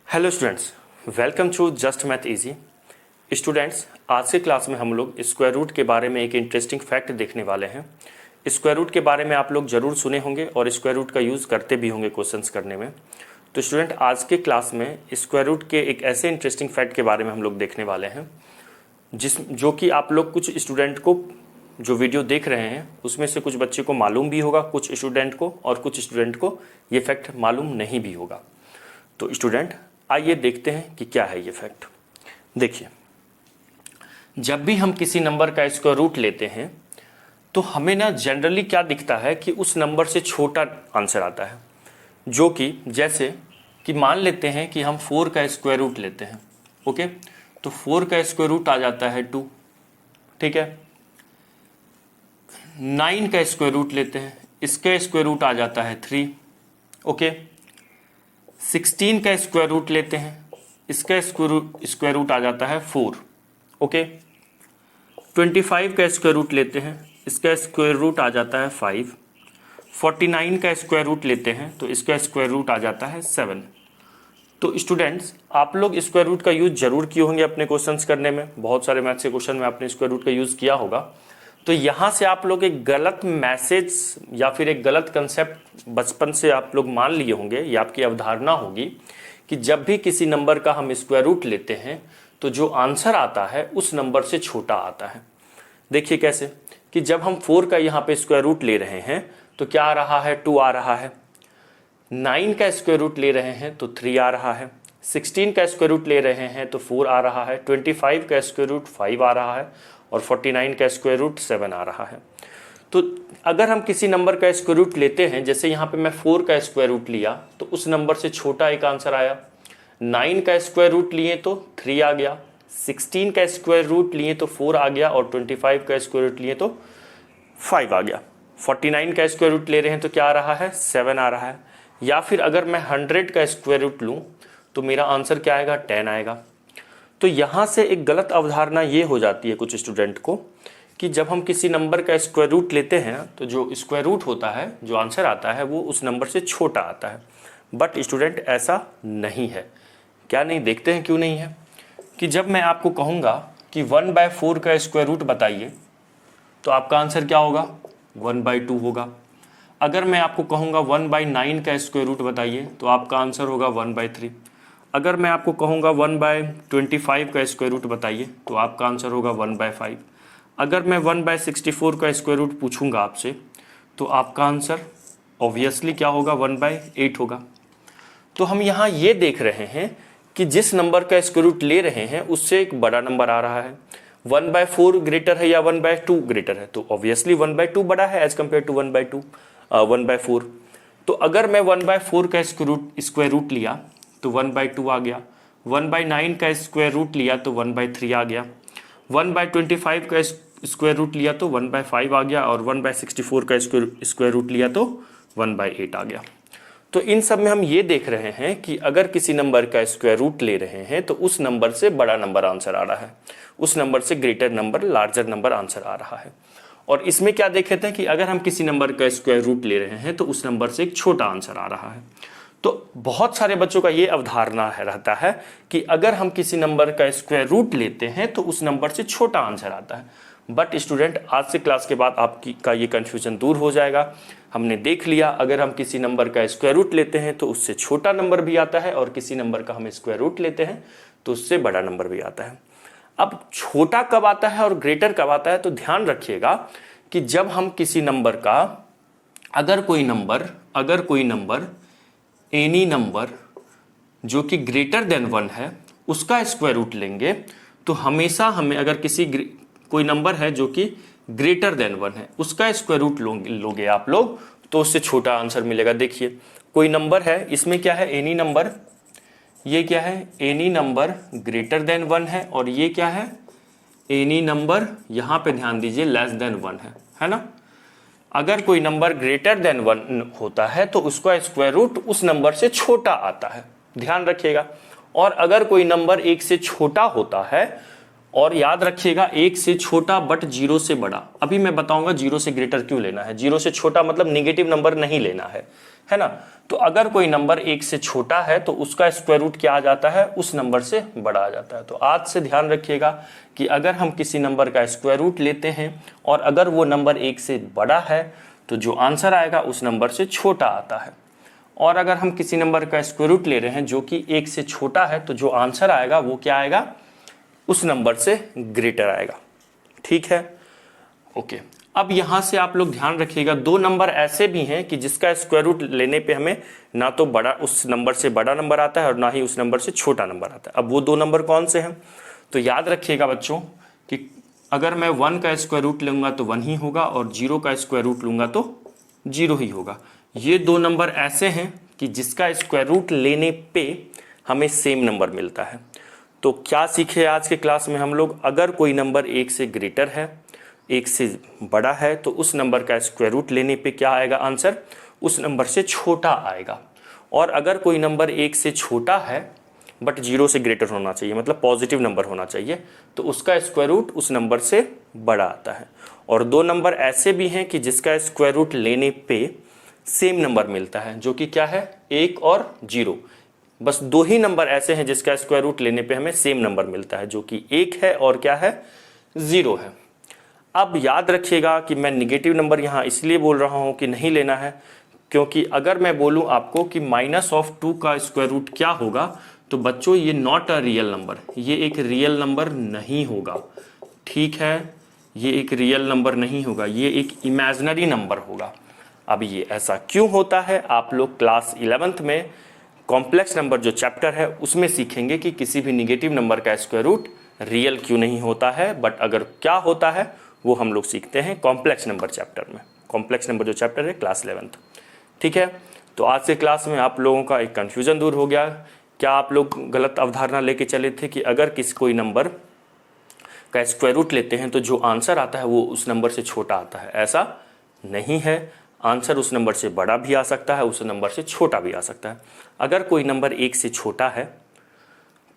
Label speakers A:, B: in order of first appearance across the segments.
A: Hello students, welcome to just math easy. Students, आज के class में हम लोग स्क्वायर रूट के बारे में एक इंटरेस्टिंग फैक्ट देखने वाले हैं। स्क्वायर रूट के बारे में आप लोग ज़रूर सुने होंगे और स्क्वायर रूट का यूज़ करते भी होंगे क्वेश्चंस करने में। तो स्टूडेंट, आज के क्लास में स्क्वायर रूट के एक ऐसे इंटरेस्टिंग फैक्ट के बारे में हम लोग देखने वाले हैं जो कि आप लोग कुछ स्टूडेंट को जो वीडियो देख रहे हैं उसमें से कुछ बच्चे को मालूम भी होगा, कुछ स्टूडेंट को, और कुछ स्टूडेंट को ये फैक्ट मालूम नहीं भी होगा। तो स्टूडेंट, आइए देखते हैं कि क्या है ये फैक्ट। देखिए, जब भी हम किसी नंबर का स्क्वायर रूट लेते हैं तो हमें ना जनरली क्या दिखता है कि उस नंबर से छोटा आंसर आता है। जो कि जैसे कि मान लेते हैं कि हम 4 का स्क्वायर रूट लेते हैं। ओके, तो 4 का स्क्वायर रूट आ जाता है 2। ठीक है, 9 का स्क्वायर रूट लेते हैं, इसका स्क्वायर रूट आ जाता है 3। ओके, 16 का स्क्वायर रूट लेते हैं, इसका स्क्वायर रूट आ जाता है 4। ओके, 25 का स्क्वायर रूट लेते हैं, इसका स्क्वायर रूट आ जाता है 5। 49 का स्क्वायर रूट लेते हैं तो इसका स्क्वायर रूट आ जाता है 7। तो स्टूडेंट्स, आप लोग स्क्वायर रूट का यूज जरूर किए होंगे अपने क्वेश्चंस करने में। बहुत सारे मैथ्स के क्वेश्चन में आपने स्क्वायर रूट का यूज किया होगा। तो यहाँ से आप लोग एक गलत मैसेज या फिर एक गलत कंसेप्ट बचपन से आप लोग मान लिए होंगे, या आपकी अवधारणा होगी कि जब भी किसी नंबर का हम स्क्वायर रूट लेते हैं तो जो आंसर आता है उस नंबर से छोटा आता है। देखिए कैसे कि जब हम 4 का यहाँ पे स्क्वायर रूट ले रहे हैं तो क्या आ रहा है, 2 आ रहा है। 9 का स्क्वायर रूट ले रहे हैं तो 3 आ रहा है। 16 का स्क्वायर रूट ले रहे हैं तो 4 आ रहा है। 25 का स्क्वायर रूट 5 आ रहा है और 49 का स्क्वायर रूट 7 आ रहा है। तो अगर हम किसी नंबर का स्क्वायर रूट लेते हैं, जैसे यहाँ पे मैं 4 का स्क्वायर रूट लिया तो उस नंबर से छोटा एक आंसर आया। 9 का स्क्वायर रूट लिए तो 3 आ गया। 16 का स्क्वायर रूट लिए तो 4 आ गया और 25 का स्क्वायर रूट लिए तो 5 आ गया। 49 का स्क्वायर रूट ले रहे हैं तो क्या आ रहा है, 7 आ रहा है। या फिर अगर मैं 100 का स्क्वायर रूट लूँ तो मेरा आंसर क्या आएगा, 10 आएगा। तो यहाँ से एक गलत अवधारणा ये हो जाती है कुछ स्टूडेंट को कि जब हम किसी नंबर का स्क्वायर रूट लेते हैं तो जो स्क्वायर रूट होता है, जो आंसर आता है वो उस नंबर से छोटा आता है। बट स्टूडेंट, ऐसा नहीं है। क्या नहीं, देखते हैं क्यों नहीं है। कि जब मैं आपको कहूँगा कि 1/4 का स्क्वायर रूट बताइए तो आपका आंसर क्या होगा, 1/2 होगा। अगर मैं आपको कहूँगा 1/9 का स्क्वायर रूट बताइए तो आपका आंसर होगा 1/3। अगर मैं आपको कहूँगा 1/25 का स्क्वायर रूट बताइए तो आपका आंसर होगा 1/5। अगर मैं 1/64 का स्क्वायर रूट पूछूंगा आपसे तो आपका आंसर ऑब्वियसली क्या होगा, 1/8 होगा। तो हम यहाँ ये देख रहे हैं कि जिस नंबर का स्क्वायर रूट ले रहे हैं उससे एक बड़ा नंबर आ रहा है। 1/4 ग्रेटर है या 1/2 ग्रेटर है, तो ऑब्वियसली 1/2 बड़ा है एज कम्पेयर टू 1/4। तो अगर मैं 1/4 का स्क्वायर रूट लिया तो 1/2 आ गया। 1/9 का स्क्वायर रूट लिया तो 1/3 आ गया। 1/25 का स्क्वायर रूट लिया तो 1/5 आ गया और 1/64 का स्क्वायर रूट लिया तो 1/8 आ गया। तो इन सब में हम ये देख रहे हैं कि अगर किसी नंबर का स्क्वायर रूट ले रहे हैं तो उस नंबर से बड़ा नंबर आंसर आ रहा है, उस नंबर से greater number, larger number answer आ रहा है। और इसमें क्या देख रहे हैं कि अगर हम किसी नंबर का स्क्वायर रूट ले रहे हैं तो उस नंबर से एक छोटा आंसर आ रहा है। तो बहुत सारे बच्चों का ये अवधारणा रहता है कि अगर हम किसी नंबर का स्क्वायर रूट लेते हैं तो उस नंबर से छोटा आंसर आता है। बट स्टूडेंट, आज से क्लास के बाद आपकी का ये कन्फ्यूजन दूर हो जाएगा। हमने देख लिया, अगर हम किसी नंबर का स्क्वायर रूट लेते हैं तो उससे छोटा नंबर भी आता है और किसी नंबर का हम स्क्वायर रूट लेते हैं तो उससे बड़ा नंबर भी आता है। अब छोटा कब आता है और ग्रेटर कब आता है, तो ध्यान रखिएगा कि जब हम किसी नंबर का अगर कोई नंबर एनी नंबर जो कि ग्रेटर देन 1 है उसका स्क्वायर रूट लेंगे तो हमेशा हमें, अगर कोई नंबर है जो कि ग्रेटर देन 1 है उसका स्क्वायर रूट लोगे आप लोग तो उससे छोटा आंसर मिलेगा। देखिए, कोई नंबर है, इसमें क्या है, एनी नंबर, ये क्या है, एनी नंबर ग्रेटर देन 1 है, और ये क्या है, एनी नंबर, यहाँ पे ध्यान दीजिए, लेस देन 1 है ना। अगर कोई नंबर ग्रेटर देन 1 होता है तो उसका स्क्वायर रूट उस नंबर से छोटा आता है, ध्यान रखिएगा। और अगर कोई नंबर 1 से छोटा होता है, और याद रखिएगा 1 से छोटा बट 0 से बड़ा, अभी मैं बताऊंगा 0 से ग्रेटर क्यों लेना है। 0 से छोटा मतलब निगेटिव नंबर नहीं लेना है है ना। तो अगर कोई नंबर 1 से छोटा है तो उसका स्क्वायर रूट क्या आ जाता है, उस नंबर से बड़ा आ जाता है। तो आज से ध्यान रखिएगा कि अगर हम किसी नंबर का स्क्वायर रूट लेते हैं और अगर वो नंबर 1 से बड़ा है तो जो आंसर आएगा उस नंबर से छोटा आता है, और अगर हम किसी नंबर का स्क्वायर रूट ले रहे हैं जो कि 1 से छोटा है तो जो आंसर आएगा वो क्या आएगा, उस नंबर से ग्रेटर आएगा। ठीक है, ओके। अब यहां से आप लोग ध्यान रखिएगा, दो नंबर ऐसे भी हैं कि जिसका स्क्वायर रूट लेने पे हमें ना तो बड़ा उस नंबर से बड़ा नंबर आता है और ना ही उस नंबर से छोटा नंबर आता है। अब वो दो नंबर कौन से हैं, तो याद रखिएगा बच्चों कि अगर मैं 1 का स्क्वायर रूट लूंगा तो 1 ही होगा और 0 का स्क्वायर रूट लूंगा तो 0 ही होगा। ये दो नंबर ऐसे हैं कि जिसका स्क्वायर रूट लेने पे हमें सेम नंबर मिलता है। तो क्या सीखे आज के क्लास में हम लोग, अगर कोई नंबर 1 से ग्रेटर है, 1 से बड़ा है, तो उस नंबर का स्क्वायर रूट लेने पे क्या आएगा आंसर, उस नंबर से छोटा आएगा। और अगर कोई नंबर 1 से छोटा है बट 0 से ग्रेटर होना चाहिए, मतलब पॉजिटिव नंबर होना चाहिए, तो उसका स्क्वायर रूट उस नंबर से बड़ा आता है। और दो नंबर ऐसे भी हैं कि जिसका स्क्वायर रूट लेने पे सेम नंबर मिलता है, जो कि क्या है, 1 और 0। बस दो ही नंबर ऐसे हैं जिसका स्क्वायर रूट लेने पे हमें सेम नंबर मिलता है, जो कि 1 है और क्या है, 0 है। अब याद रखिएगा कि मैं निगेटिव नंबर यहाँ इसलिए बोल रहा हूँ कि नहीं लेना है, क्योंकि अगर मैं बोलूँ आपको कि -2 का स्क्वायर रूट क्या होगा, तो बच्चों ये नॉट अ रियल नंबर, ये एक रियल नंबर नहीं होगा। ठीक है, ये एक रियल नंबर नहीं होगा, ये एक इमेजिनरी नंबर होगा। अब ये ऐसा क्यों होता है, आप लोग क्लास 11th में कॉम्प्लेक्स नंबर जो चैप्टर है उसमें सीखेंगे कि किसी भी निगेटिव नंबर का स्क्वायर रूट रियल क्यों नहीं होता है, बट अगर क्या होता है वो हम लोग सीखते हैं कॉम्प्लेक्स नंबर चैप्टर में। कॉम्प्लेक्स नंबर जो चैप्टर है क्लास 11th। ठीक है, तो आज से क्लास में आप लोगों का एक कन्फ्यूज़न दूर हो गया। क्या आप लोग गलत अवधारणा लेके चले थे कि अगर कोई नंबर का स्क्वायर रूट लेते हैं तो जो आंसर आता है वो उस नंबर से छोटा आता है? ऐसा नहीं है, आंसर उस नंबर से बड़ा भी आ सकता है, उस नंबर से छोटा भी आ सकता है। अगर कोई नंबर 1 से छोटा है,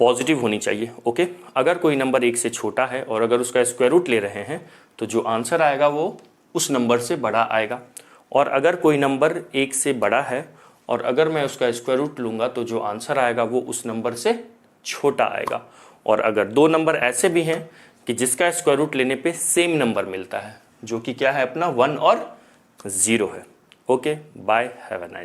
A: पॉजिटिव होनी चाहिए, ओके। अगर कोई नंबर 1 से छोटा है और अगर उसका स्क्वायर रूट ले रहे हैं तो जो आंसर आएगा वो उस नंबर से बड़ा आएगा। और अगर कोई नंबर 1 से बड़ा है और अगर मैं उसका स्क्वायर रूट लूँगा तो जो आंसर आएगा वो उस नंबर से छोटा आएगा। और अगर दो नंबर ऐसे भी हैं कि जिसका स्क्वायर रूट लेने पे सेम नंबर मिलता है, जो कि क्या है अपना 1 और 0 है। Okay, bye, have a nice.